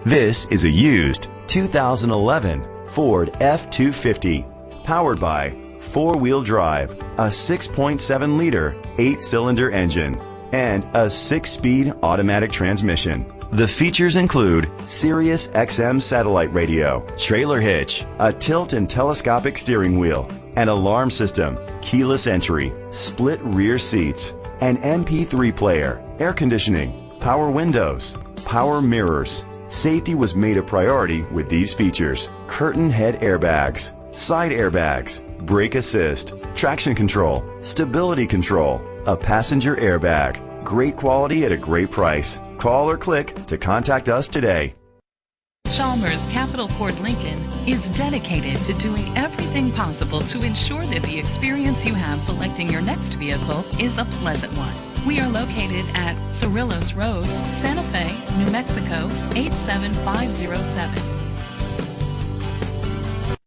This is a used 2011 Ford F-250, powered by four-wheel drive, a 6.7-liter, 8-cylinder engine, and a 6-speed automatic transmission. The features include Sirius XM satellite radio, trailer hitch, a tilt and telescopic steering wheel, an alarm system, keyless entry, split rear seats, an MP3 player, air conditioning, power windows, power mirrors. Safety was made a priority with these features: curtain head airbags, side airbags, brake assist, traction control, stability control, a passenger airbag. Great quality at a great price. Call or click to contact us today. Chalmers Capital Ford Lincoln is dedicated to doing everything possible to ensure that the experience you have selecting your next vehicle is a pleasant one. We are located at Cerrillos Road, Santa Fe, New Mexico 87507.